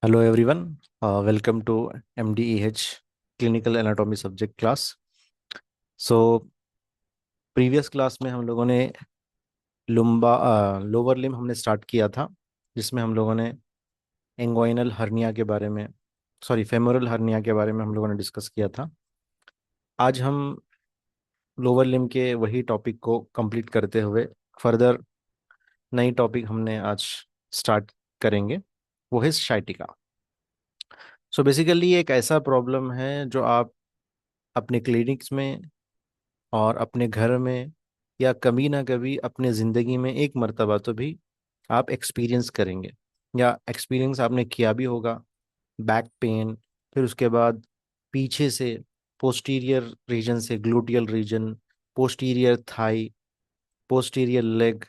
Hello everyone, welcome to MDEH Clinical Anatomy Subject class. So previous class में हम लोगों ने लोअर लिम्ब हमने स्टार्ट किया था, जिसमें हम लोगों ने एंगोइनल हर्निया के बारे में, सॉरी फेमोरल हर्निया के बारे में हम लोगों ने डिस्कस किया था। आज हम लोअर लिम्ब के वही टॉपिक को कंप्लीट करते हुए फर्दर नई टॉपिक हमने आज स्टार्ट करेंगे, वो है शाइटिका। सो बेसिकली एक ऐसा प्रॉब्लम है जो आप अपने क्लिनिक्स में और अपने घर में या कभी ना कभी अपने ज़िंदगी में एक मर्तबा तो भी आप एक्सपीरियंस करेंगे या एक्सपीरियंस आपने किया भी होगा। बैक पेन, फिर उसके बाद पीछे से पोस्टीरियर रीजन से gluteal region, posterior thigh, posterior leg,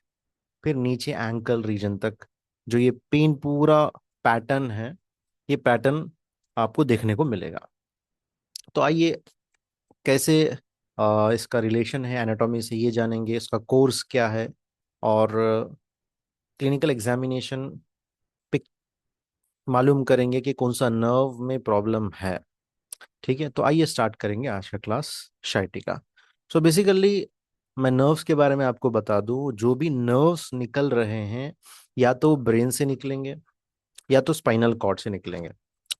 फिर नीचे एंकल रीजन तक जो ये पेन पूरा पैटर्न है, ये पैटर्न आपको देखने को मिलेगा। तो आइए कैसे इसका रिलेशन है एनाटॉमी से ये जानेंगे, इसका कोर्स क्या है और क्लिनिकल एग्जामिनेशन पे मालूम करेंगे कि कौन सा नर्व में प्रॉब्लम है। ठीक है, तो आइए स्टार्ट करेंगे आज का क्लास शाइटिका। सो बेसिकली मैं नर्व्स के बारे में आपको बता दूं, जो भी नर्व्स निकल रहे हैं या तो ब्रेन से निकलेंगे या तो स्पाइनल कॉर्ड से निकलेंगे।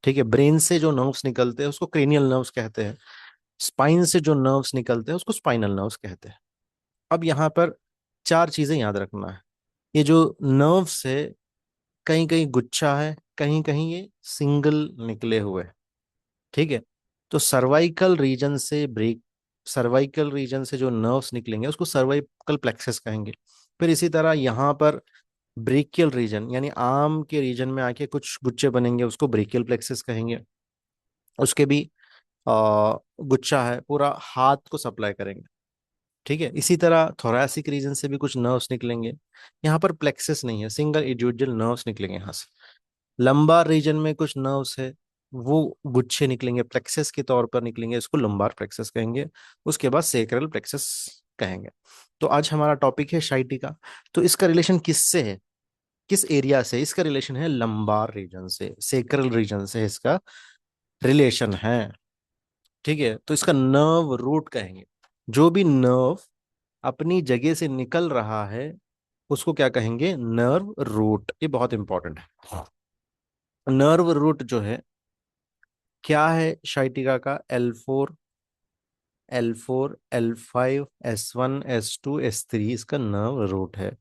ठीक है, ब्रेन से जो नर्व्स निकलते हैं उसको क्रेनियल नर्व्स कहते हैं, स्पाइन से जो नर्व्स निकलते हैं उसको स्पाइनल नर्व्स कहते हैं। अब यहाँ पर चार चीजें याद रखना है। ये जो नर्व्स है, कहीं कहीं गुच्छा है, कहीं कहीं ये सिंगल निकले हुए हैं। ठीक है, तो सर्वाइकल रीजन से ब्रेक, सर्वाइकल रीजन से जो नर्व्स निकलेंगे उसको सर्वाइकल प्लेक्सस कहेंगे। फिर इसी तरह यहाँ पर ब्रेकियल रीजन यानी आर्म के रीजन में आके कुछ गुच्छे बनेंगे, उसको ब्रेकियल प्लेक्सस कहेंगे। उसके भी गुच्छा है, पूरा हाथ को सप्लाई करेंगे। ठीक है, इसी तरह थोरैसिक रीजन से भी कुछ नर्व्स निकलेंगे। यहाँ पर प्लेक्सस नहीं है, सिंगल इंडिविजुअल नर्व्स निकलेंगे यहाँ से। लंबार रीजन में कुछ नर्व्स है, वो गुच्छे निकलेंगे, प्लेक्सस के तौर पर निकलेंगे, इसको लंबार प्लेक्सस कहेंगे। उसके बाद सेक्रल प्लेक्सस कहेंगे। तो आज हमारा टॉपिक है शाइटिका। तो इसका रिलेशन किससे है, किस एरिया से? इसका रिलेशन है लंबार रीजन से, सेक्रल रीजन से इसका रिलेशन है। ठीक है, तो इसका नर्व रूट कहेंगे। जो भी नर्व अपनी जगह से निकल रहा है उसको क्या कहेंगे? Nerve root. ये बहुत इंपॉर्टेंट है। नर्व रूट जो है क्या है शाइटिका का? L4, L4, L5, S1, S2, S3 इसका नर्व रूट है।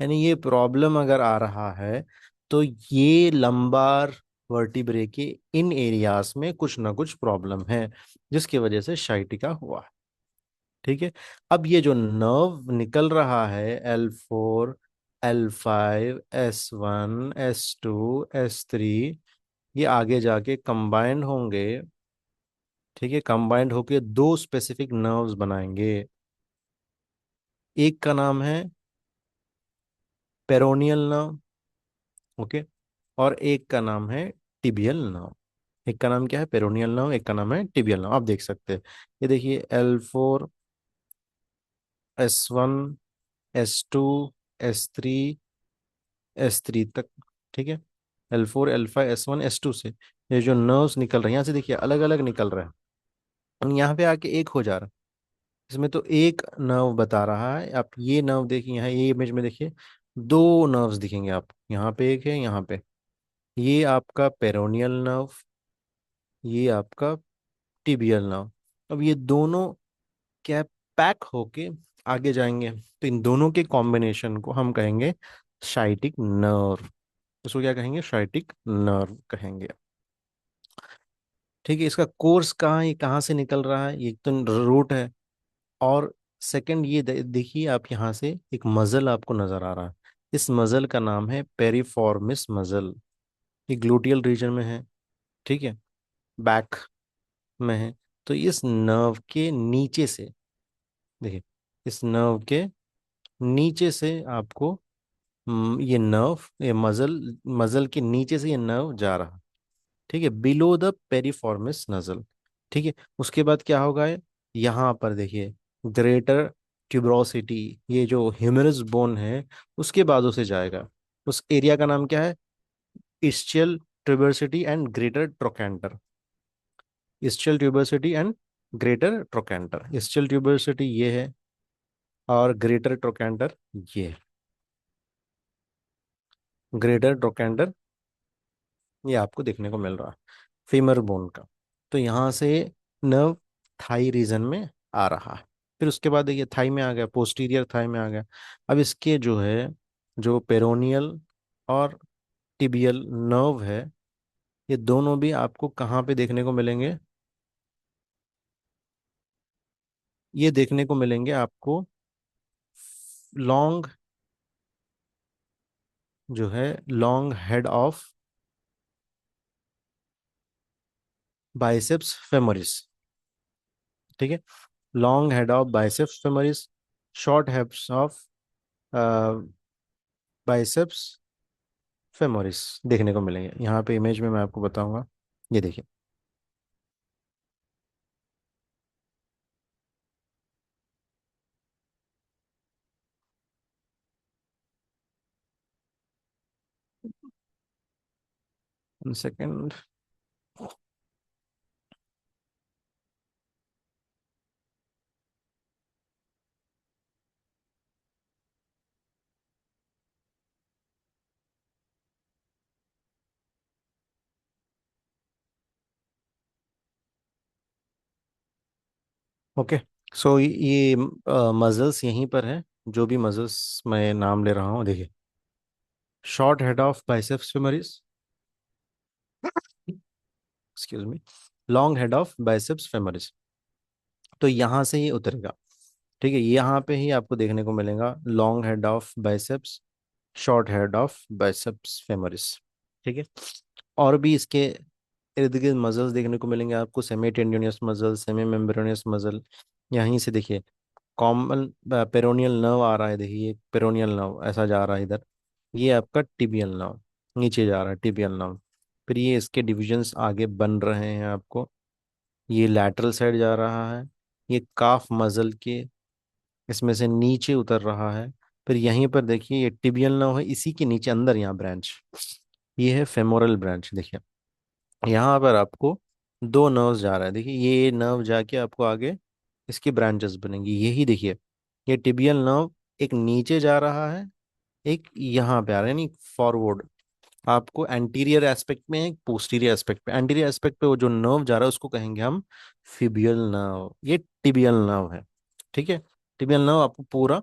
यानी ये प्रॉब्लम अगर आ रहा है तो ये लंबार वर्टिब्रे के इन एरियाज में कुछ ना कुछ प्रॉब्लम है, जिसकी वजह से शाइटिका हुआ है। ठीक है, अब ये जो नर्व निकल रहा है L4, L5, S1, S2, S3, ये आगे जाके कंबाइंड होंगे। ठीक है, कंबाइंड होके दो स्पेसिफिक नर्व्स बनाएंगे। एक का नाम है पेरोनियल नर्व, ओके, और एक का नाम है टिबियल नर्व। एक का नाम क्या है? पेरोनियल नर्व, एक का नाम है टिबियल नर्व। आप देख सकते हैं, ये देखिए L4, S1, S2, S3, S3 तक। ठीक है, L4, L5, S1, S2 से ये जो नर्व्स निकल रहे हैं यहाँ से, देखिए अलग अलग निकल रहे हैं और यहाँ पे आके एक हो जा रहा है। इसमें तो एक नर्व बता रहा है। आप ये नर्व देखिए, यहाँ ये इमेज में देखिए, दो नर्व्स दिखेंगे आप, यहाँ पे एक है, यहाँ पे। ये आपका पेरोनियल नर्व, ये आपका टिबियल नर्व। अब ये दोनों क्या पैक होके आगे जाएंगे, तो इन दोनों के कॉम्बिनेशन को हम कहेंगे शाइटिक नर्व। उसको क्या कहेंगे? शाइटिक नर्व कहेंगे। ठीक है, इसका कोर्स कहाँ है, ये कहाँ से निकल रहा है? ये तो रूट है। और सेकंड ये देखिए, आप यहाँ से एक मजल आपको नजर आ रहा है। इस मजल का नाम है पेरिफॉर्मिस मजल। ये ग्लूटियल रीजन में है। ठीक है, बैक में है। तो इस नर्व के नीचे से, देखिए इस नर्व के नीचे से आपको ये नर्व, ये मजल, मजल के नीचे से ये नर्व जा रहा। ठीक है, बिलो द पेरिफॉर्मिस नजल। ठीक है, उसके बाद क्या होगा? यहाँ पर देखिए ग्रेटर ट्यूबरोसिटी, ये जो ह्यूमरस बोन है उसके बाद उसे जाएगा। उस एरिया का नाम क्या है? Ischial tuberosity and greater trochanter. ischial tuberosity and greater trochanter, ischial tuberosity ये है और ग्रेटर ट्रोकेंटर ये है। ग्रेटर ट्रोकेंटर ये आपको देखने को मिल रहा है फीमर बोन का। तो यहाँ से नर्व थाई रीजन में आ रहा है। फिर उसके बाद देखिए थाई में आ गया, पोस्टीरियर थाई में आ गया। अब इसके जो है, जो पेरोनियल और टिबियल नर्व है, ये दोनों भी आपको कहाँ पे देखने को मिलेंगे? ये देखने को मिलेंगे आपको लॉन्ग, जो है long head of biceps femoris. ठीक है, long head of biceps femoris, short heads of biceps femoris देखने को मिलेंगे। यहाँ पे इमेज में मैं आपको बताऊंगा, ये देखिए। सेकेंड। ओके, सो ये मजल्स यहीं पर है, जो भी मजल्स मैं नाम ले रहा हूँ देखिए। Short head of biceps femoris, excuse me, long head of biceps femoris. तो यहाँ से ही उतरेगा। ठीक है, यहाँ पे ही आपको देखने को मिलेगा long head of biceps, short head of biceps femoris. ठीक है, और भी इसके इर्द गिर्द मसल्स देखने को मिलेंगे आपको, semi tendinous muscle, semi membranous muscle. यहीं से देखिए कॉमन पेरोनियल नर्व आ रहा है, देखिए पेरोनियल नर्व ऐसा जा रहा है इधर, ये आपका टिबियल नर्व नीचे जा रहा है, टिबियल नर्व। फिर ये इसके डिविजन्स आगे बन रहे हैं आपको, ये लैटरल साइड जा रहा है, ये काफ मसल के इसमें से नीचे उतर रहा है। फिर यहीं पर देखिए ये टिबियल नर्व है, इसी के नीचे अंदर यहाँ ब्रांच, ये है फेमोरल ब्रांच। देखिए यहाँ पर आपको दो नर्व्स जा रहा है, देखिए ये नर्व जाके आपको आगे इसकी ब्रांचेस बनेंगी। यही देखिए ये टिबियल नर्व एक नीचे जा रहा है, एक यहाँ पे आ रहा है, यानी फॉरवर्ड आपको एंटीरियर एस्पेक्ट में, एक पोस्टीरियर एस्पेक्ट पे। एंटीरियर एस्पेक्ट पे वो जो नर्व जा रहा है उसको कहेंगे हम फिबियल नर्व, ये टिबियल नर्व है। ठीक है, टिबियल नर्व आपको पूरा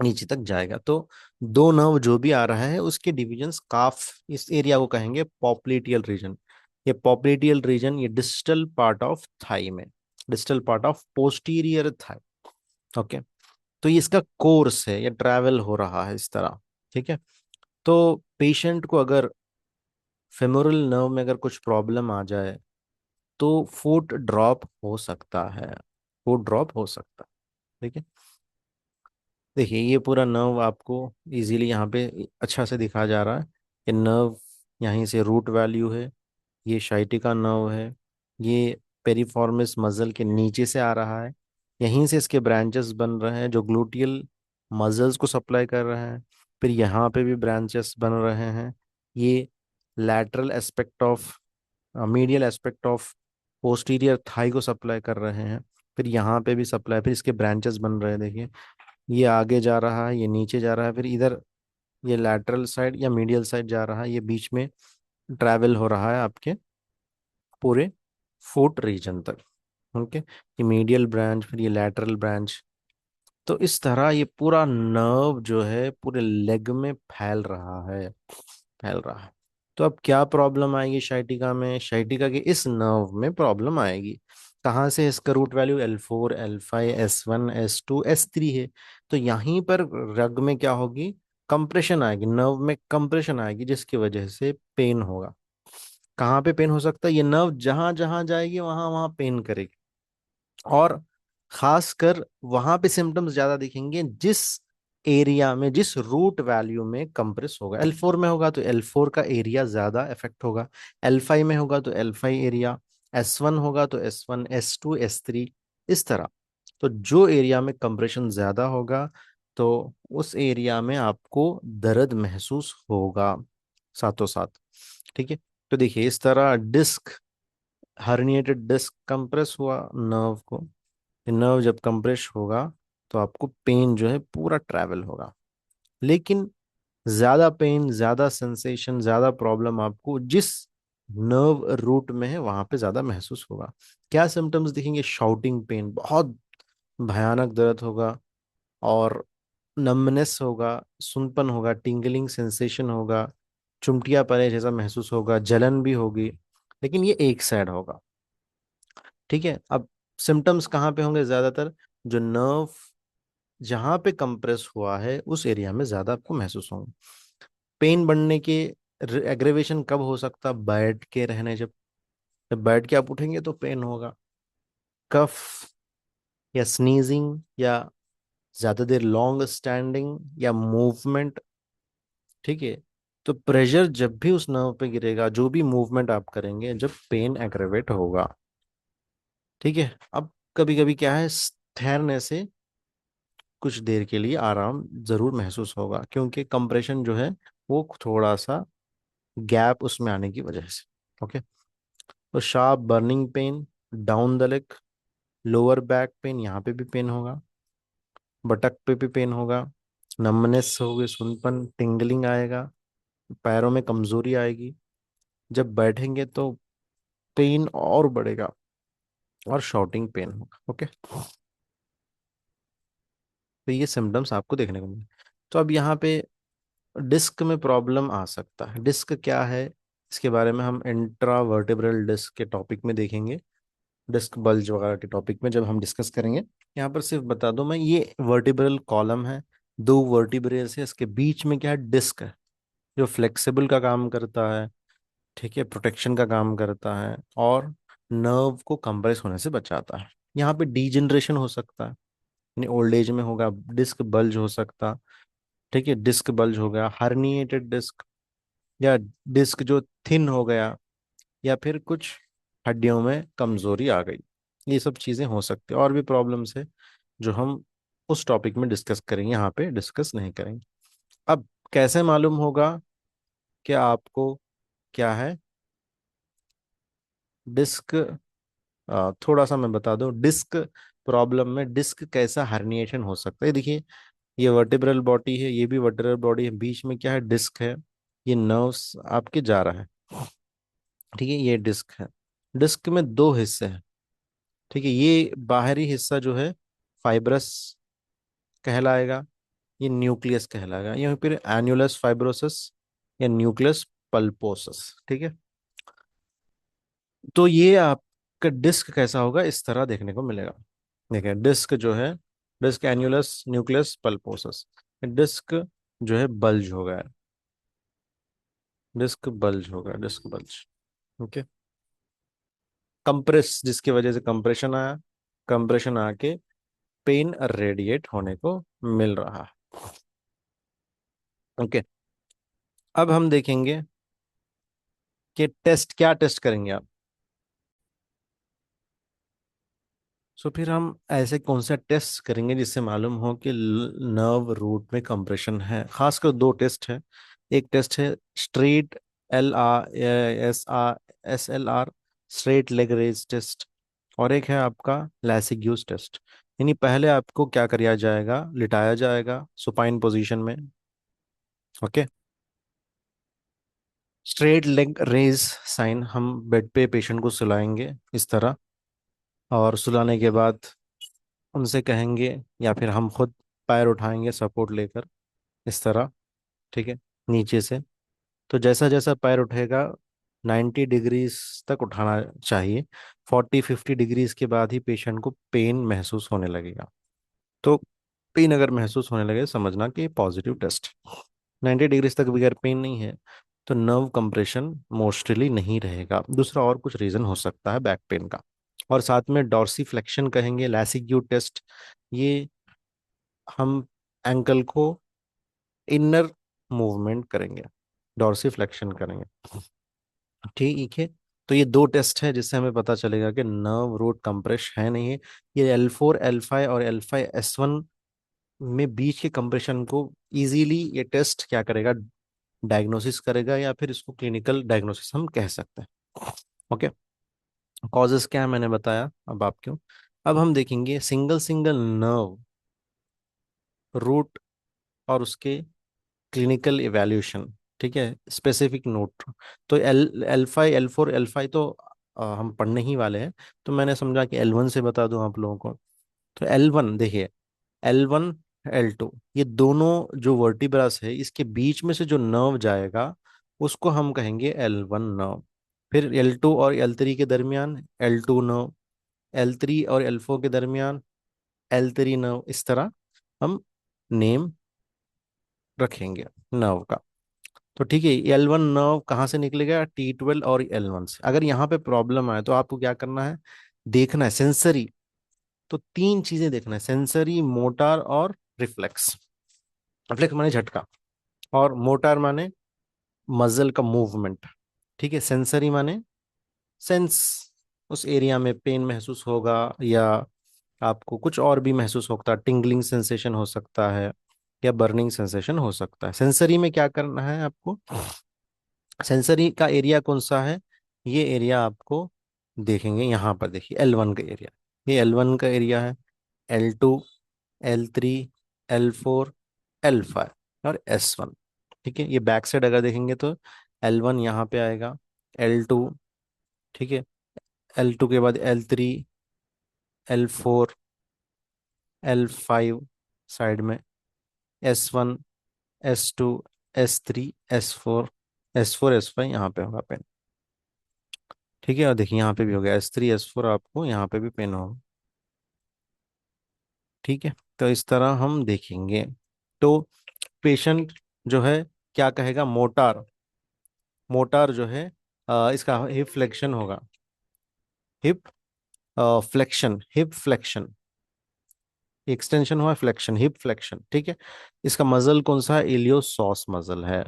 नीचे तक जाएगा। तो दो नर्व जो भी आ रहा है उसके डिविजन्स काफ, इस एरिया को कहेंगे पॉप्लेटियल रीजन। ये पॉप्लेटियल रीजन ये डिस्टल पार्ट ऑफ थाई में, distal part of posterior thigh. Okay, तो ये इसका कोर्स है, ये ट्रैवल हो रहा है इस तरह। ठीक है, तो पेशेंट को अगर फेमोरल नर्व में अगर कुछ प्रॉब्लम आ जाए तो फुट ड्रॉप हो सकता है, फुट ड्रॉप हो सकता है। ठीक है, देखिए ये पूरा नर्व आपको इजीली यहाँ पे अच्छा से दिखा जा रहा है कि नर्व यहीं से रूट वैल्यू है, ये शाइटिका नर्व है, ये पेरिफॉर्मिस मसल के नीचे से आ रहा है, यहीं से इसके ब्रांचेस बन रहे हैं जो ग्लूटियल मसल्स को सप्लाई कर रहे हैं। फिर यहाँ पे भी ब्रांचेस बन रहे हैं, ये lateral aspect of, medial aspect of posterior thigh को सप्लाई कर रहे हैं। फिर यहाँ पे भी सप्लाई, फिर इसके ब्रांचेस बन रहे हैं देखिए, ये आगे जा रहा है, ये नीचे जा रहा है, फिर इधर ये लैटरल साइड या मीडियल साइड जा रहा है, ये बीच में ट्रैवल हो रहा है आपके पूरे फुट रीजन तक। ओके, ये मीडियल ब्रांच, फिर ये लैटरल ब्रांच। तो इस तरह ये पूरा नर्व जो है पूरे लेग में फैल रहा है, फैल रहा है। तो अब क्या प्रॉब्लम आएगी शाइटिका में? शाइटिका के इस नर्व में प्रॉब्लम आएगी। कहाँ से? इसका root value L4, L5, S1, S2, S3 है। तो यहीं पर रग में क्या होगी? कंप्रेशन आएगी, नर्व में कंप्रेशन आएगी, जिसकी वजह से पेन होगा। कहाँ पे पेन हो सकता है? ये नर्व जहां जहां जाएगी वहां वहां पेन करेगी, और खासकर वहां पे सिम्टम्स ज्यादा दिखेंगे जिस एरिया में, जिस रूट वैल्यू में कंप्रेस होगा। L4 में होगा तो L4 का एरिया ज्यादा इफेक्ट होगा, L5 में होगा तो L5 एरिया, S1 होगा तो S1, S2, S3, इस तरह। तो जो एरिया में कंप्रेशन ज्यादा होगा तो उस एरिया में आपको दर्द महसूस होगा साथों साथ। ठीक है, तो देखिए इस तरह डिस्क, हर्निएटेड डिस्क कंप्रेस हुआ नर्व को, नर्व जब कंप्रेस होगा तो आपको पेन जो है पूरा ट्रैवल होगा। लेकिन ज्यादा पेन, ज्यादा सेंसेशन, ज्यादा प्रॉब्लम आपको जिस नर्व रूट में है वहां पे ज्यादा महसूस होगा। क्या सिम्टम्स दिखेंगे? शाउटिंग पेन, बहुत भयानक दर्द होगा, और नमनेस होगा, सुनपन होगा, टिंगलिंग सेंसेशन होगा, चुमटिया पड़े जैसा महसूस होगा, जलन भी होगी। लेकिन ये एक साइड होगा। ठीक है, अब सिम्टम्स कहाँ पे होंगे ज्यादातर? जो नर्व जहाँ पे कंप्रेस हुआ है उस एरिया में ज्यादा आपको महसूस होंगे। पेन बढ़ने के एग्रेवेशन कब हो सकता? बैठ के रहने, जब जब बैठ के आप उठेंगे तो पेन होगा। कफ या स्नीजिंग, या ज्यादा देर लॉन्ग स्टैंडिंग या मूवमेंट। ठीक है, तो प्रेशर जब भी उस नर्व पे गिरेगा, जो भी मूवमेंट आप करेंगे, जब पेन एग्रेवेट होगा। ठीक है, अब कभी कभी क्या है, ठहरने से कुछ देर के लिए आराम जरूर महसूस होगा, क्योंकि कंप्रेशन जो है वो थोड़ा सा गैप उसमें आने की वजह से। ओके, तो sharp burning pain down the leg, lower back pain, यहाँ पे भी पेन होगा, बटक पे भी पेन होगा, नमनेस होगी, सुनपन, टिंगलिंग आएगा, पैरों में कमजोरी आएगी। जब बैठेंगे तो पेन और बढ़ेगा, और शॉर्टिंग पेन होगा। ओके, तो ये सिम्टम्स आपको देखने को मिले। तो अब यहाँ पे डिस्क में प्रॉब्लम आ सकता है। डिस्क क्या है, इसके बारे में हम इंट्रावर्टिब्रल डिस्क के टॉपिक में देखेंगे, डिस्क बल्ज वगैरह के टॉपिक में जब हम डिस्कस करेंगे। यहाँ पर सिर्फ बता दूं मैं, ये वर्टिब्रल कॉलम है, दो वर्टिब्रे से, इसके बीच में क्या है, डिस्क है, जो फ्लेक्सिबल का काम करता है। ठीक है, प्रोटेक्शन का काम करता है, और नर्व को कंप्रेस होने से बचाता है। यहाँ पे डीजनरेशन हो सकता है, यानी ओल्ड एज में होगा, डिस्क बल्ज हो सकता। ठीक है, डिस्क बल्ज हो गया, हर्निएटेड डिस्क, या डिस्क जो थिन हो गया, या फिर कुछ हड्डियों में कमजोरी आ गई। ये सब चीजें हो सकती है, और भी प्रॉब्लम्स है जो हम उस टॉपिक में डिस्कस करेंगे, यहाँ पे डिस्कस नहीं करेंगे। अब कैसे मालूम होगा कि आपको क्या है डिस्क? थोड़ा सा मैं बता दूं, डिस्क प्रॉब्लम में डिस्क कैसा हर्निएशन हो सकता है। देखिए, ये वर्टिब्रल बॉडी है, ये भी वर्टिब्रल बॉडी है, बीच में क्या है, डिस्क है, ये नर्व्स आपके जा रहा है। ठीक है, ये डिस्क है, डिस्क में दो हिस्से हैं। ठीक है, ये बाहरी हिस्सा जो है फाइब्रस कहलाएगा, ये न्यूक्लियस कहलाएगा, या फिर एन्युलस फाइब्रोसिस या न्यूक्लियस पल्पोसस। ठीक है, तो ये आपका डिस्क कैसा होगा, इस तरह देखने को मिलेगा। देखिए डिस्क जो है, डिस्क एन्युलस न्यूक्लियस पल्पोसस, डिस्क जो है बल्ज हो गया, डिस्क बल्ज हो गया, डिस्क बल्ज। ओके, कंप्रेस, जिसकी वजह से कंप्रेशन आया, कंप्रेशन आके पेन रेडिएट होने को मिल रहा है। ओके, अब हम देखेंगे कि टेस्ट, क्या टेस्ट करेंगे आप। सो फिर हम ऐसे कौन सा टेस्ट करेंगे जिससे मालूम हो कि नर्व रूट में कंप्रेशन है। खासकर दो टेस्ट है, एक टेस्ट है straight, LRSR straight leg raise test, और एक है आपका लैसिग्यूस टेस्ट। यानी पहले आपको क्या किया जाएगा, लिटाया जाएगा सुपाइन पोजीशन में। Okay, straight leg raise sign, हम बेड पे पेशेंट को सुलाएंगे इस तरह, और सुलाने के बाद उनसे कहेंगे, या फिर हम खुद पैर उठाएंगे सपोर्ट लेकर इस तरह। ठीक है, नीचे से। तो जैसा जैसा पैर उठेगा 90 डिग्रीज तक उठाना चाहिए, 40-50 डिग्रीज के बाद ही पेशेंट को पेन महसूस होने लगेगा। तो पेन अगर महसूस होने लगे, समझना कि पॉजिटिव टेस्ट। 90 डिग्रीज तक बगैर पेन नहीं है, तो नर्व कंप्रेशन मोस्टली नहीं रहेगा। दूसरा और कुछ रीजन हो सकता है बैक पेन का। और साथ में डॉर्सी फ्लेक्शन कहेंगे, लैसिग्यू टेस्ट, ये हम एंकल को इनर मूवमेंट करेंगे, डॉर्सी फ्लेक्शन करेंगे। ठीक है, तो ये दो टेस्ट है जिससे हमें पता चलेगा कि नर्व रूट कंप्रेस है नहीं है। ये L4 L5 और L5 S1 में बीच के कंप्रेशन को इजीली ये टेस्ट क्या करेगा, डायग्नोसिस करेगा, या फिर इसको क्लिनिकल डायग्नोसिस हम कह सकते हैं। ओके, कॉजेस क्या है मैंने बताया, अब आप क्यों। अब हम देखेंगे सिंगल सिंगल नर्व रूट और उसके क्लिनिकल इवैल्यूएशन। ठीक है, स्पेसिफिक नोट। तो एल फाइव तो हम पढ़ने ही वाले हैं, तो मैंने समझा कि L1 से बता दूं आप लोगों को। तो L1 देखिए, L1 L2 ये दोनों जो वर्टिब्रास है, इसके बीच में से जो नर्व जाएगा उसको हम कहेंगे L1 नर्व। फिर L2 और L3 के दरमियान L2 नर्व, L3 और L4 के दरमियान L3 नर्व। इस तरह हम नेम रखेंगे नर्व का। तो ठीक है, L1 नर्व कहाँ से निकलेगा, T12 और L1 से। अगर यहाँ पे प्रॉब्लम आए तो आपको क्या करना है, देखना है सेंसरी। तो तीन चीजें देखना है, सेंसरी, मोटार और रिफ्लेक्स। रिफ्लेक्स माने झटका, और मोटार माने मसल का मूवमेंट। ठीक है, सेंसरी माने सेंस, उस एरिया में पेन महसूस होगा, या आपको कुछ और भी महसूस होता है, टिंगलिंग सेंसेशन हो सकता है, या बर्निंग सेंसेशन हो सकता है। सेंसरी में क्या करना है आपको, सेंसरी का एरिया कौन सा है, ये एरिया आपको देखेंगे यहाँ पर। देखिए L1 का एरिया, ये L1 का एरिया है। L2, L3, L4, L5 और S1। ठीक है, ये बैक साइड अगर देखेंगे तो L1 यहाँ पे आएगा, L2, ठीक है, L2 के बाद L3, L4, L5 साइड में, S1, S2, S3, S4, S5 यहाँ पे होगा पेन। ठीक है, और देखिए यहाँ पे भी हो गया S3, S4, आपको यहाँ पे भी पेन होगा। ठीक है, तो इस तरह हम देखेंगे। तो पेशेंट जो है क्या कहेगा, मोटार, मोटार जो है इसका हिप फ्लेक्शन होगा, hip flexion, hip flexion, extension हुआ, फ्लेक्शन, हिप फ्लेक्शन। ठीक है, इसका मसल कौन सा है, इलियोसॉस मसल है।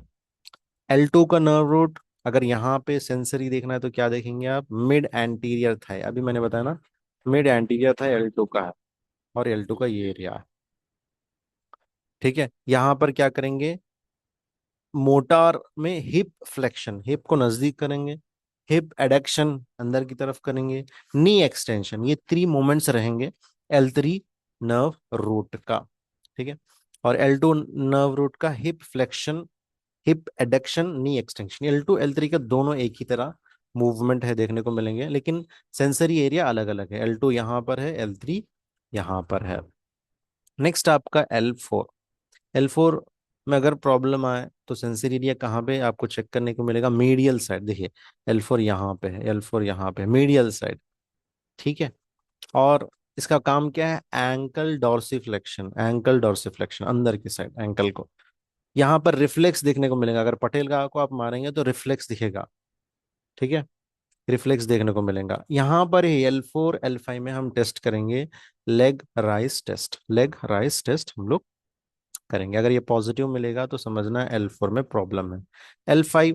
L2 का नर्व रूट, अगर यहाँ पे सेंसरी देखना है तो क्या देखेंगे आप, मिड एंटीरियर थाई। अभी मैंने बताया ना, मिड एंटीरियर थाई L2 का है, और L2 का ये एरिया है। ठीक है, यहाँ पर क्या करेंगे, मोटार में हिप फ्लेक्शन, हिप को नजदीक करेंगे, हिप एडक्शन अंदर की तरफ करेंगे, नी एक्सटेंशन, ये 3 मोमेंट्स रहेंगे L3 नर्व रूट का। ठीक है, और L2 नर्व रूट का हिप फ्लेक्शन, हिप एडक्शन, नी एक्सटेंशन। L2 L3 का दोनों एक ही तरह मूवमेंट है देखने को मिलेंगे, लेकिन सेंसरी एरिया अलग अलग है। L2 यहाँ पर है, L3 यहाँ पर है। नेक्स्ट आपका L4। L4 में अगर प्रॉब्लम आए तो सेंसरी एरिया कहाँ पे आपको चेक करने को मिलेगा, मीडियल साइड। देखिए L4 यहाँ पे है, L4 यहाँ पे, मीडियल साइड। ठीक है, और इसका काम क्या है, एंकल डॉर्सिफ्लेक्शन, एंकल डॉर्सिफ्लेक्शन अंदर की साइड एंकल को। यहाँ पर रिफ्लेक्स देखने को मिलेगा, अगर पटेल का को आप मारेंगे तो रिफ्लेक्स दिखेगा। ठीक है, रिफ्लेक्स देखने को मिलेगा। यहाँ पर L4 L5 में हम टेस्ट करेंगे, leg raise test, leg raise test हम लोग करेंगे। अगर ये पॉजिटिव मिलेगा तो समझना L4 में प्रॉब्लम है। L5,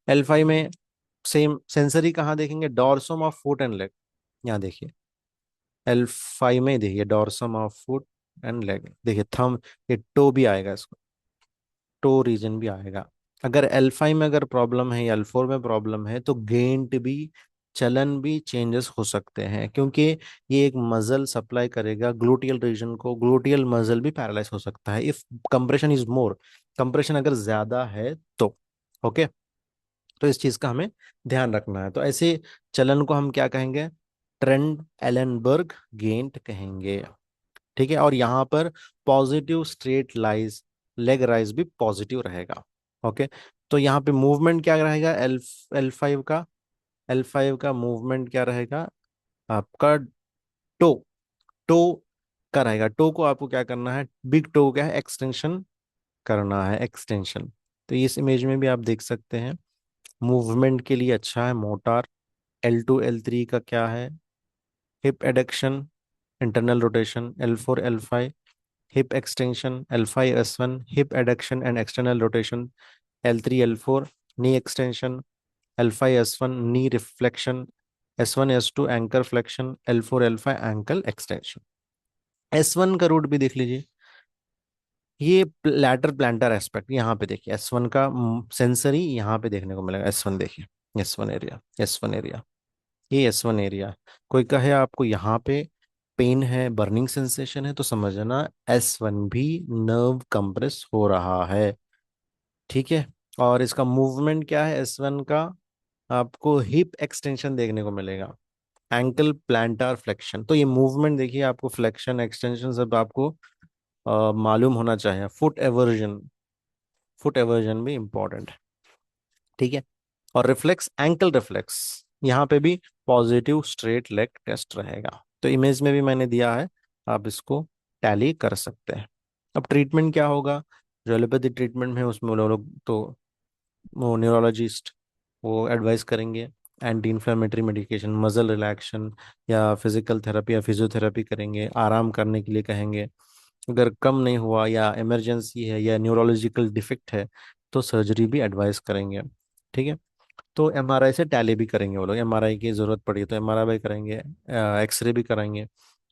L5 में सेम सेंसरी कहाँ देखेंगे, dorsum of foot and leg. यहाँ देखिए L5 में, देखिए dorsum of foot and leg, देखिए थंब, ये टो भी आएगा, इसको टो रीजन भी आएगा। अगर L5 में अगर प्रॉब्लम है या L4 में प्रॉब्लम है तो गेंट भी, चलन भी चेंजेस हो सकते हैं, क्योंकि ये एक मसल सप्लाई करेगा ग्लूटियल रीजन को, ग्लूटियल मसल भी पैरालाइज हो सकता है if compression is more, compression अगर ज्यादा है तो। ओके, तो इस चीज का हमें ध्यान रखना है। तो ऐसे चलन को हम क्या कहेंगे, ट्रेंड एलेनबर्ग गेंट कहेंगे। ठीक है, और यहाँ पर positive straight lies, leg rise भी पॉजिटिव रहेगा। ओके, तो यहाँ पे मूवमेंट क्या रहेगा, L5 का, L5 का मूवमेंट क्या रहेगा आपका, टो, टो का रहेगा। टो को आपको क्या करना है, बिग टो क्या है, एक्सटेंशन करना है, एक्सटेंशन। तो इस इमेज में भी आप देख सकते हैं, मूवमेंट के लिए अच्छा है मोटार। L2 L3 का क्या है, hip adduction, internal rotation. L4 L5 hip extension, L5 S1 hip adduction and external rotation, L3 L4 knee extension, L5 S1 knee reflection, S1 S2 ankle flexion, L4 L5 ankle extension। S1 का root भी देख लीजिए, ये letter planter aspect यहाँ पे देखिए, S1 का sensory यहाँ पे देखने को मिलेगा। S1 देखिए, S1 एरिया, S1 एरिया, ये S1 एरिया। कोई कहे आपको यहाँ पे पेन है, बर्निंग सेंसेशन है, तो समझ जाना S1 भी नर्व कंप्रेस हो रहा है। ठीक है। और इसका मूवमेंट क्या है S1 का, आपको हिप एक्सटेंशन देखने को मिलेगा, एंकल प्लांटर फ्लेक्शन। तो ये मूवमेंट देखिए, आपको फ्लेक्शन एक्सटेंशन सब आपको मालूम होना चाहिए। फुट एवर्जन, फुट एवर्जन भी इंपॉर्टेंट है। ठीक है। और रिफ्लेक्स, एंकल रिफ्लेक्स, यहाँ पे भी पॉजिटिव स्ट्रेट लेग टेस्ट रहेगा। तो इमेज में भी मैंने दिया है, आप इसको टैली कर सकते हैं। अब ट्रीटमेंट क्या होगा, जो एलोपैथी ट्रीटमेंट में उसमें वो लोग तो वो न्यूरोलॉजिस्ट वो एडवाइस करेंगे एंटी इन्फ्लेमेटरी मेडिकेशन, मसल रिलैक्शन, या फिजिकल थेरेपी या फिजियोथेरेपी करेंगे, आराम करने के लिए कहेंगे। अगर कम नहीं हुआ या इमरजेंसी है या न्यूरोलॉजिकल डिफेक्ट है तो सर्जरी भी एडवाइस करेंगे। ठीक है। तो एमआरआई से टैली भी करेंगे वो लोग, एमआरआई की ज़रूरत पड़ी तो एमआरआई भी करेंगे, एक्सरे भी कराएंगे।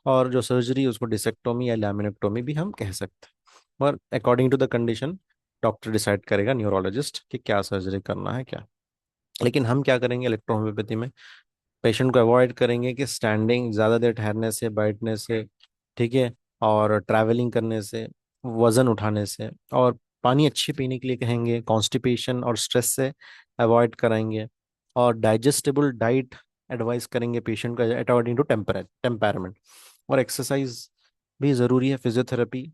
और जो सर्जरी उसको डिसेक्टोमी या लैमिनेक्टोमी भी हम कह सकते हैं। और according to the condition doctor decide करेगा, न्यूरोलॉजिस्ट, कि क्या सर्जरी करना है क्या। लेकिन हम क्या करेंगे इलेक्ट्रोहोम्योपैथी में, पेशेंट को अवॉइड करेंगे कि स्टैंडिंग ज़्यादा देर ठहरने से, बैठने से, ठीक है, और ट्रैवलिंग करने से, वज़न उठाने से, और पानी अच्छी पीने के लिए कहेंगे, कॉन्स्टिपेशन और स्ट्रेस से अवॉइड कराएंगे। और डाइजेस्टेबल डाइट एडवाइस करेंगे पेशेंट को अकॉर्डिंग टू टेम्परामेंट। और एक्सरसाइज भी ज़रूरी है, फिजियोथेरेपी,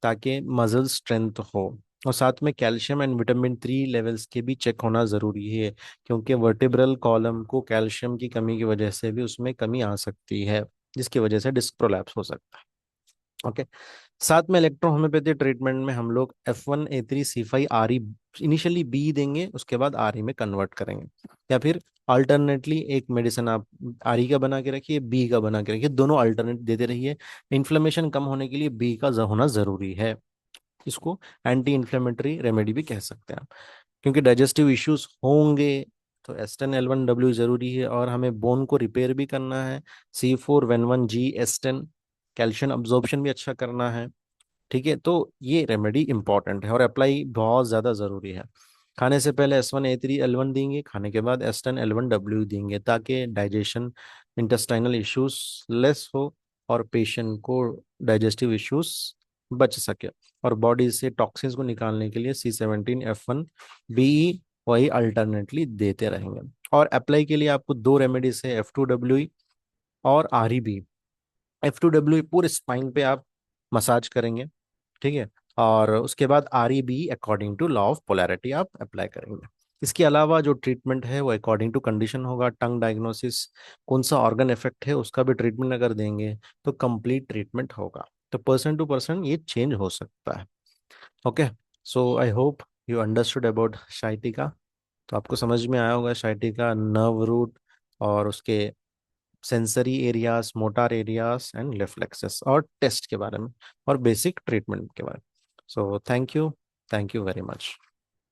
ताकि मसल स्ट्रेंथ हो। और साथ में कैल्शियम एंड विटामिन 3 लेवल्स के भी चेक होना ज़रूरी है, क्योंकि वर्टिब्रल कॉलम को कैल्शियम की कमी की वजह से भी उसमें कमी आ सकती है, जिसकी वजह से डिस्क प्रोलैप्स हो सकता है। ओके। साथ में इलेक्ट्रोहोम्योपैथी ट्रीटमेंट में हम लोग F1A3C5 RE इनिशियली बी देंगे, उसके बाद RE में कन्वर्ट करेंगे। या फिर अल्टरनेटली एक मेडिसिन आप RE का बना के रखिए, बी का बना के रखिए, दोनों अल्टरनेट देते रहिए। इन्फ्लेमेशन कम होने के लिए बी का होना जरूरी है। इसको एंटी इन्फ्लेमेटरी रेमेडी भी कह सकते हैं आप। क्योंकि डाइजेस्टिव इश्यूज होंगे तो S10 L1W जरूरी है, और हमें बोन को रिपेयर भी करना है। C4 Ven1G S10, calcium absorption भी अच्छा करना है। ठीक है। तो ये रेमेडी इंपॉर्टेंट है और अप्लाई बहुत ज़्यादा ज़रूरी है। खाने से पहले S1A3 L1 देंगे, खाने के बाद S10 L1W देंगे, ताकि डाइजेशन, इंटेस्टाइनल इश्यूज लेस हो, और पेशेंट को डाइजेस्टिव इश्यूज बच सके। और बॉडी से टॉक्सिन्स को निकालने के लिए C17F1BE वही अल्टरनेटली देते रहेंगे। और अप्लाई के लिए आपको दो रेमेडीज है, F2WE और REB। F2WE पूरे स्पाइन पे आप मसाज करेंगे, ठीक है, और उसके बाद REB according to law of polarity आप अप्लाई करेंगे। इसके अलावा जो ट्रीटमेंट है वो अकॉर्डिंग टू कंडीशन होगा। टंग डायग्नोसिस, कौन सा ऑर्गन इफेक्ट है उसका भी ट्रीटमेंट अगर देंगे तो कंप्लीट ट्रीटमेंट होगा। तो पर्सन टू पर्सन ये चेंज हो सकता है। Okay. So I hope you understood about sciatica. तो आपको समझ में आया होगा शाइटिका, नर्व रूट, और उसके sensory areas, motor areas and reflexes, और टेस्ट के बारे में, और बेसिक ट्रीटमेंट के बारे में। So thank you, thank you very much.